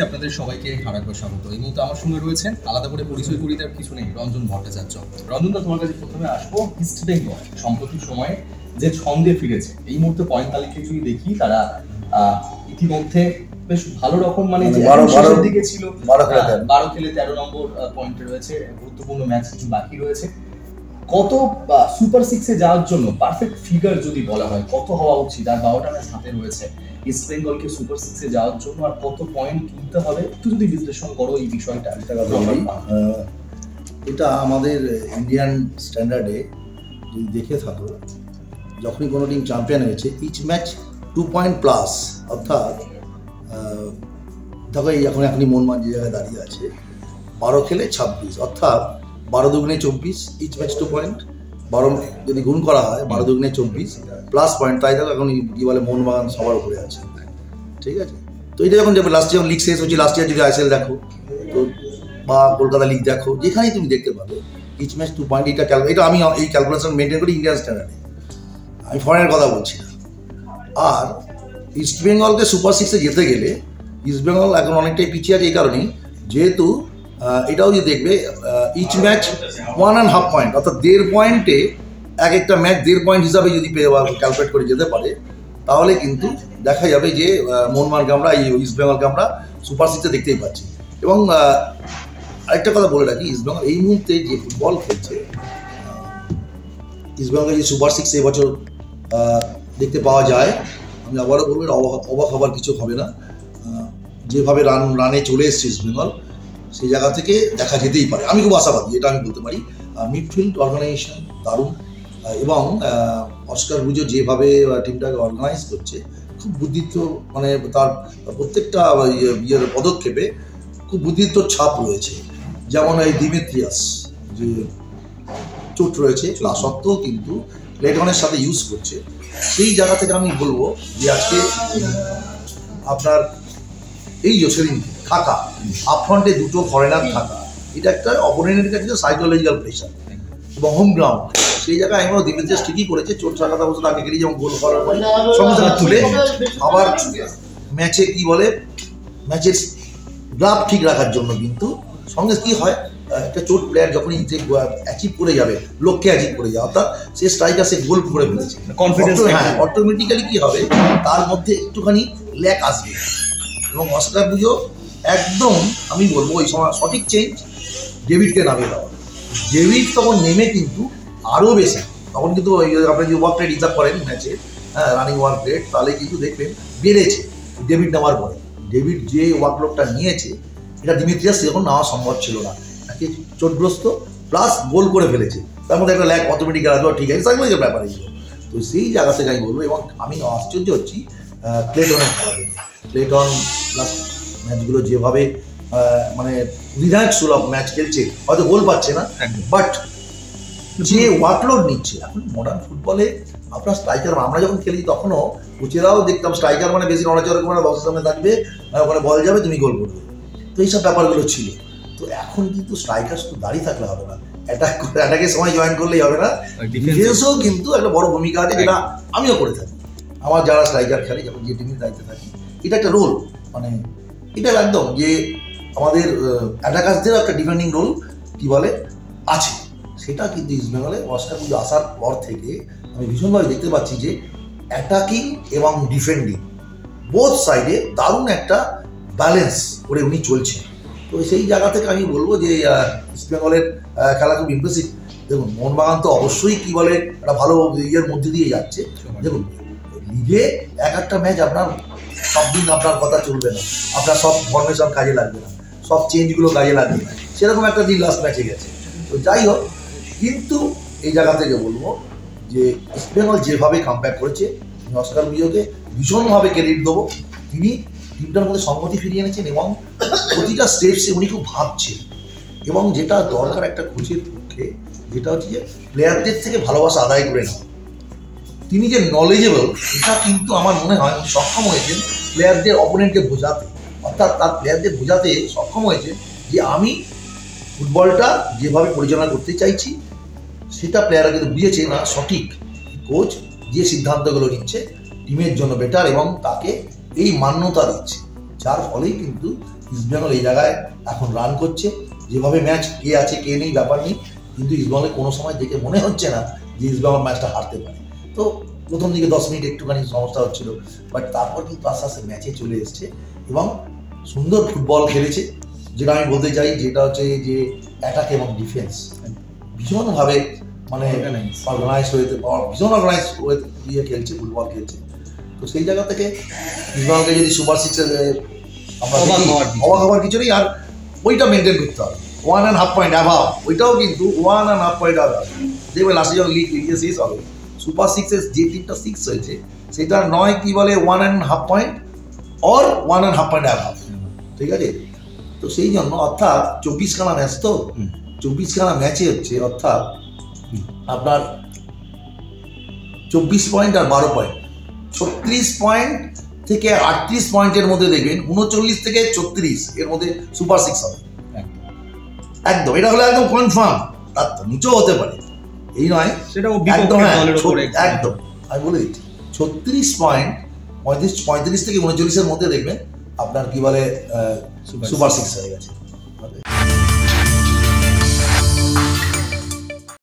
আপনাদের সবাইকে হারাকবার স্বাগত। এই মুহূর্তে আমার সঙ্গে রয়েছেন, আলাদা করে পরিচয় করি তার কিছু নেই, রঞ্জন ভট্টাচার্য। রঞ্জনদা, তোমার কাছে প্রথমে আসবো। ইস্ট বেঙ্গল সম্প্রতি সময়ে যে ছন্দে ফিরেছে, এই মুহূর্তে পয়েন্ট তালিকায় যদি দেখি, তারা ইতিমধ্যে বেশ ভালো রকম শেষের দিকে ছিল, 12 খেলে 13 নম্বর পয়েন্টে রয়েছে। গুরুত্বপূর্ণ ম্যাচ কিছু বাকি রয়েছে। কত সুপার সিক্সে যাওয়ার জন্য পারফেক্ট ফিগার যদি বলা হয় কত হওয়া উচিত? আর 12টা ম্যাচ হাতে রয়েছে ইস্ট বেঙ্গলকে সুপার সিক্সে যাওয়ার জন্য, আর কত পয়েন্ট তুলতে হবে একটু যদি বিশ্লেষণ করো এই বিষয়টা। এটা আমাদের ইন্ডিয়ান স্ট্যান্ডার্ডে যদি দেখে থাকো, যখনই কোনো টিম চ্যাম্পিয়ন হয়েছে ইচ ম্যাচ 2 পয়েন্ট প্লাস, অর্থাৎ দেখো এখনই মোহনবাগান যে জায়গায় দাঁড়িয়ে আছে 12 খেলে 26, অর্থাৎ 12 দুগুণে 24, ইচ ম্যাচ 2 পয়েন্ট। 12 যদি গুণ করা হয় 12 দুগুণে 24 প্লাস পয়েন্ট, তাই দেখো এখন কি বলে মোহনবাগান সবার উপরে আছে, ঠিক আছে। তো এটা যখন যাবে লাস্ট ইয়ার লিগ শেষ হচ্ছে, লাস্ট ইয়ার যদি আইএসএল দেখো তো বা কলকাতা লিগ দেখো, যেখানেই তুমি দেখতে পাবে ইচ ম্যাচ 2 পয়েন্ট। এটা আমি এই ক্যালকুলেশন মেনটেন করি ইন্ডিয়ান স্ট্যান্ডার্ডে, আমি ফরেনের কথা বলছি না। আর ইস্ট বেঙ্গলকে সুপার সিক্সে যেতে গেলে ইস্ট বেঙ্গল এখন অনেকটাই পিছিয়ে আছে এই কারণেই, যেহেতু এটাও যদি দেখবে ইচ ম্যাচ 1.5 পয়েন্ট, অর্থাৎ 1.5 পয়েন্টে এক একটা ম্যাচ 1.5 পয়েন্ট হিসাবে যদি ক্যালকুলেট করে যেতে পারে, তাহলে কিন্তু দেখা যাবে যে মোহনবাগানকে আমরা এই ইস্ট বেঙ্গলকে আমরা সুপার সিক্সে দেখতেই পাচ্ছি। এবং আরেকটা কথা বলে রাখি, ইস্ট বেঙ্গল এই মুহূর্তে যে ফুটবল খেলছে, ইস্ট বেঙ্গলের যে সুপার সিক্স এবছর দেখতে পাওয়া যায়, আমি আবারও বলবো অবাক হবার কিছু হবে না। যেভাবে রানে চলে এসছে ইস্ট বেঙ্গল, সেই জায়গা থেকে দেখা যেতেই পারে। আমি খুব আশাবাদী, এটা আমি বলতে পারি। মিডফিল্ড অর্গানাইজেশন দারুণ, এবং অস্কার ব্রুজো যেভাবে টিমটাকে অর্গানাইজ করছে, খুব বুদ্ধিত্ব, মানে তার প্রত্যেকটা পদক্ষেপে খুব বুদ্ধিত্বর ছাপ রয়েছে। যেমন এই দিমিত্রিয়াস যে চোট রয়েছে তা সত্ত্বেও কিন্তু লেটনের সাথে ইউজ করছে, সেই জায়গা থেকে আমি বলবো যে আজকে আপনার এই জোসেরিন থাকা, আপফ্রন্টে দুটো ফরেনার থাকা, এটা একটা অপোনেন্টের কাছে সাইকোলজিক্যাল প্রেশার। এবং হোম গ্রাউন্ড, সেই জায়গায় আমি দিমিত্রিয়াস ঠিকই করেছে, চোট থাকাটা অবশ্য তাকে গেলেই যেমন গোল করার পরে সঙ্গে সঙ্গে তুলে আবার ম্যাচে কি বলে ম্যাচের গ্রাফ ঠিক রাখার জন্য। কিন্তু সঙ্গে কি হয়, একটা চোট প্লেয়ার যখনই যে অ্যাচিভ করে যাবে, লক্ষ্যে অ্যাচিভ করে যাবে, অর্থাৎ সে স্ট্রাইকার, সে গোল করে ফেলেছে, কনফিডেন্স, হ্যাঁ, অটোমেটিক্যালি কি হবে তার মধ্যে একটুখানি ল্যাক আসবে। এবং অস্কার ব্রুজো একদম আমি বলবো ওই সময় সঠিক চেঞ্জ ডেভিডকে নামিয়ে দেওয়া। ডেভিড তখন নেমে কিন্তু আরও বেশি, তখন কিন্তু আপনি যদি ওয়ার্ক রেট হিসাব করেন ম্যাচে, হ্যাঁ, রানিং ওয়ার্ক রেট, তাহলে কিন্তু দেখবেন বেড়েছে ডেভিড নেওয়ার পরে। ডেভিড যে ওয়ার্কলোডটা নিয়েছে, এটা দিমিত্রিয়াস সেরকম নেওয়া সম্ভব ছিল না। একে চোটগ্রস্ত প্লাস গোল করে ফেলেছে, তার মধ্যে একটা ল্যাক অটোমেটিক আসবে, ঠিক আছে, সাইকোলজিক্যাল ব্যাপার এগুলো। তো সেই জায়গা থেকে আমি বলবো, এবং আমি আশ্চর্য হচ্ছি ক্লেটনের খেলা দেখে। ক্লেটন লাস্ট ম্যাচগুলো যেভাবে মানে বিধায়ক সুলভ ম্যাচ খেলছে, হয়তো গোল পাচ্ছে না, বাট যে ওয়ার্কলোড নিচ্ছে এখন মডার্ন ফুটবলে আপনার স্ট্রাইকার, আমরা যখন খেলি তখনও কোচেরাও দেখতাম স্ট্রাইকার মানে বেশি নড়াচড়া করে বক্সের সামনে থাকবে, ওখানে বল যাবে, তুমি গোল করবে। তো এইসব ব্যাপারগুলো ছিল। তো এখন কিন্তু স্ট্রাইকার শুধু দাঁড়িয়ে থাকলে হবে না, অ্যাটাকের সময় জয়েন করলেই হবে না, ডিফেন্সও কিন্তু একটা বড় ভূমিকা আছে, যেটা আমিও করে থাকি। আমার যারা স্ট্রাইকার খেলে, যখন যে টিমের দায়িত্বে থাকি, এটা একটা রোল, মানে এটা একদম যে আমাদের অ্যাটাকার্সদেরও একটা ডিফেন্ডিং রোল কি বলে আছে। সেটা কিন্তু ইস্ট বেঙ্গলে অস্কার ব্রুজো আসার পর থেকে আমি ভীষণভাবে দেখতে পাচ্ছি যে অ্যাটাকিং এবং ডিফেন্ডিং বোথ সাইডে দারুণ একটা ব্যালেন্স করে উনি চলছেন। তো সেই জায়গা থেকে আমি বলবো যে ইস্ট বেঙ্গলের খেলা খুব ইমপ্রেসিভ। দেখুন, মোহনবাগান তো অবশ্যই কি বলে একটা ভালো ইয়ের মধ্যে দিয়ে যাচ্ছে। দেখুন, লিগে এক একটা ম্যাচ আপনার সব দিন আপনার কথা চলবে না, আপনার সব ফরমেশন কাজে লাগবে না, সব চেঞ্জগুলো কাজে লাগবে না, সেরকম একটা দিন লাস্ট ম্যাচে গেছে। তো যাই হোক, কিন্তু এই জায়গা থেকে বলবো যে ইস্ট বেঙ্গল যেভাবে কামব্যাক করেছে, আমি অস্কার ব্রুজোকে ভীষণভাবে ক্রেডিট দেবো। তিনি টিমটার মধ্যে সংগতি ফিরিয়ে এনেছেন, এবং প্রতিটা স্টেপসে উনি খুব ভাবছেন। এবং যেটা দরকার একটা কোচের পক্ষে, যেটা হচ্ছে যে প্লেয়ারদের থেকে ভালোবাসা আদায় করে নেওয়া। তিনি যে নলেজেবল, এটা কিন্তু আমার মনে হয় সক্ষম হয়েছেন প্লেয়ারদের, অপোনেন্টকে বোঝাতে, অর্থাৎ তার প্লেয়ারদের বোঝাতে সক্ষম হয়েছে যে আমি ফুটবলটা যেভাবে পরিচালনা করতে চাইছি, সেটা প্লেয়াররা কিন্তু বুঝেছে না সঠিক। কোচ যে সিদ্ধান্তগুলো নিচ্ছে টিমের জন্য বেটার, এবং তাকে এই মান্যতা দিচ্ছে, যার ফলেই কিন্তু ইস্টবেঙ্গল এই জায়গায় এখন রান করছে, যেভাবে ম্যাচ কে আছে কে নেই ব্যাপার নেই, কিন্তু ইস্টবেঙ্গলের কোনো সময় দেখে মনে হচ্ছে না যে ইস্টবেঙ্গল ম্যাচটা হারতে পারে। তো প্রথম দিকে 10 মিনিট একটুখানি সমস্যা হচ্ছিল, বাট তারপর কিন্তু আস্তে আস্তে ম্যাচে চলে এসছে এবং সুন্দর ফুটবল খেলেছে। যেটা আমি বলতে চাই যেটা হচ্ছে যে অ্যাটাক এবং ডিফেন্স ভীষণভাবে মানে অর্গানাইজ হয়েছে, ভীষণ অর্গানাইজ হয়ে দিয়ে খেলছে, ফুটবল খেলছে। তো সেই জায়গা থেকে ইস্টবেঙ্গলকে যদি সুপার সিক্সে আমরা অবাক হওয়ার কিছু নেই, আর ওইটা মেনটেন করতে হবে। 1.5 পয়েন্ট অ্যাভাব, ওইটাও কিন্তু 1.5 পয়েন্ট অ্যাভাব। দেখবে লাস্টে যখন লিগ শেষ হবে সুপার সিক্সের যে টিমটা 6 হয়েছে সেটা নয় কি বলে 1.5 পয়েন্ট অর 1.5 পয়েন্ট অ্যাভাব, ঠিক আছে? তো সেই জন্য অর্থাৎ 24খানা ম্যাচ, তো 24খানা ম্যাচে হচ্ছে অর্থাৎ আপনার 24 পয়েন্ট আর 12 পয়েন্ট, 36 পয়েন্ট থেকে 38 পয়েন্টের মধ্যে দেখবেন 39 থেকে 34 এর মধ্যে সুপার সিক্স হবে একদম। এটা হলো একদম কনফার্ম, তার তো নিচেও হতে পারে, এই নয় সেটা একদম একদম আমি বলে দিচ্ছি 36 পয়েন্ট 35 থেকে 39-এর মধ্যে দেখবেন আপনার কি বলে সুপার সিক্স হয়ে গেছে।